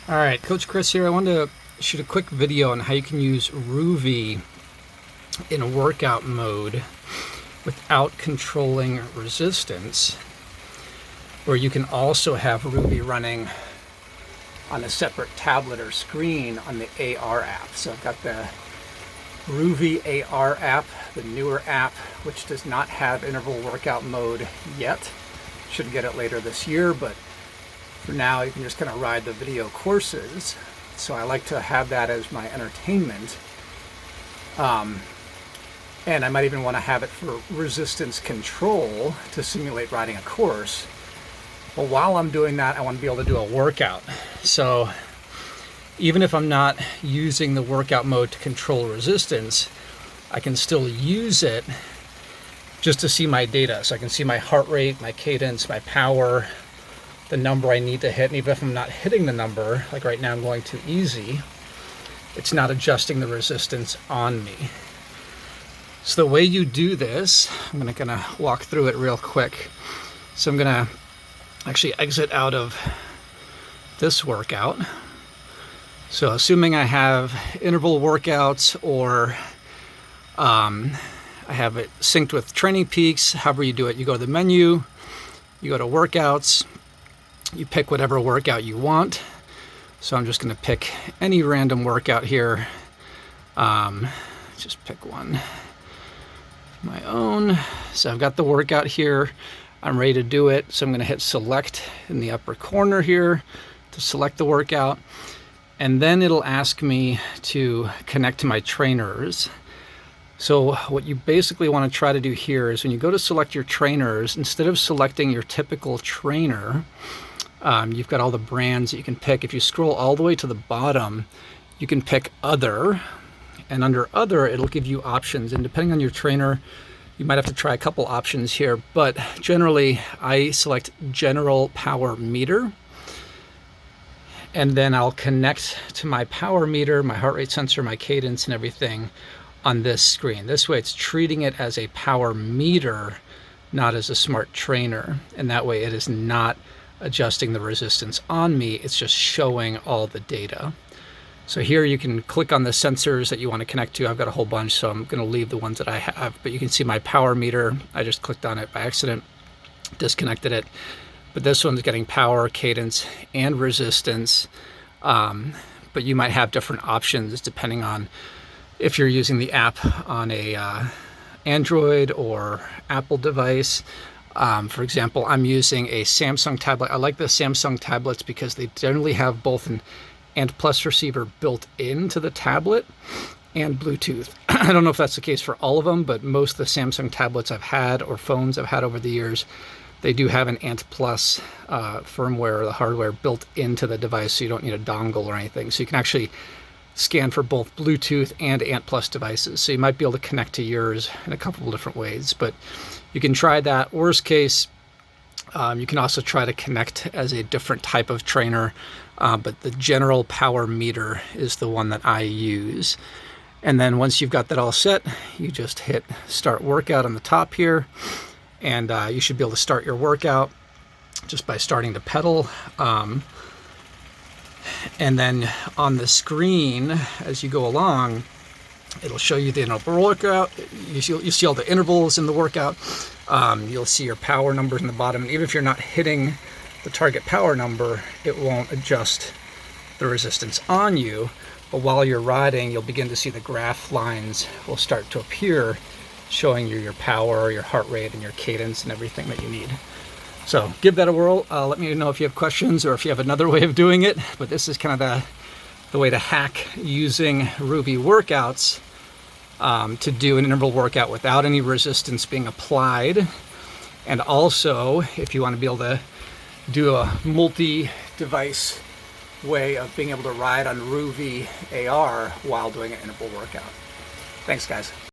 All right, Coach Chris here. I wanted to shoot a quick video on how you can use ROUVY in workout mode without controlling resistance, where you can also have ROUVY running on a separate tablet or screen on the AR app. So I've got the ROUVY AR app, the newer app, which does not have interval workout mode yet. Should get it later this year, but for now you can just kind of ride the video courses. So I like to have that as my entertainment. And I might even want to have it for resistance control to simulate riding a course. But while I'm doing that, I want to be able to do a workout. So even if I'm not using the workout mode to control resistance, I can still use it just to see my data. So I can see my heart rate, my cadence, my power, the number I need to hit. And even if I'm not hitting the number, like right now I'm going too easy, it's not adjusting the resistance on me. So the way you do this, I'm gonna walk through it real quick. So I'm gonna actually exit out of this workout. So assuming I have interval workouts or I have it synced with Training Peaks, however you do it, you go to the menu, you go to workouts, you pick whatever workout you want. So I'm just gonna pick any random workout here. Just pick one, my own. So I've got the workout here. I'm ready to do it. So I'm gonna hit select in the upper corner here to select the workout. And then it'll ask me to connect to my trainers. So what you basically want to try to do here is when you go to select your trainers, instead of selecting your typical trainer, you've got all the brands that you can pick. If you scroll all the way to the bottom, you can pick other, and under other, it'll give you options. And depending on your trainer, you might have to try a couple options here, but generally I select general power meter. And then I'll connect to my power meter, my heart rate sensor, my cadence and everything on this screen. This way it's treating it as a power meter, not as a smart trainer. And that way it is not adjusting the resistance on me, it's just showing all the data. So here you can click on the sensors that you want to connect to. I've got a whole bunch, so I'm going to leave the ones that I have, but you can see my power meter. I just clicked on it by accident, disconnected it. But this one's getting power, cadence, and resistance. But you might have different options depending on if you're using the app on a Android or Apple device. For example, I'm using a Samsung tablet. I like the Samsung tablets because they generally have both an ANT+ receiver built into the tablet and Bluetooth. I don't know if that's the case for all of them, but most of the Samsung tablets I've had or phones I've had over the years, they do have an ANT+ firmware, the hardware built into the device, so you don't need a dongle or anything. So you can actually scan for both Bluetooth and ANT+ devices. So you might be able to connect to yours in a couple of different ways, but you can try that. Worst case, you can also try to connect as a different type of trainer, but the general power meter is the one that I use. And then once you've got that all set, you just hit start workout on the top here. And you should be able to start your workout just by starting to pedal. And then on the screen, as you go along, it'll show you the interval workout. You see all the intervals in the workout. You'll see your power numbers in the bottom. And even if you're not hitting the target power number, it won't adjust the resistance on you. But while you're riding, you'll begin to see the graph lines will start to appear, showing you your power, your heart rate, and your cadence and everything that you need. So give that a whirl. Let me know if you have questions or if you have another way of doing it. But this is kind of the way to hack using ROUVY workouts to do an interval workout without any resistance being applied. And also, if you want to be able to do a multi-device way of being able to ride on ROUVY AR while doing an interval workout. Thanks, guys.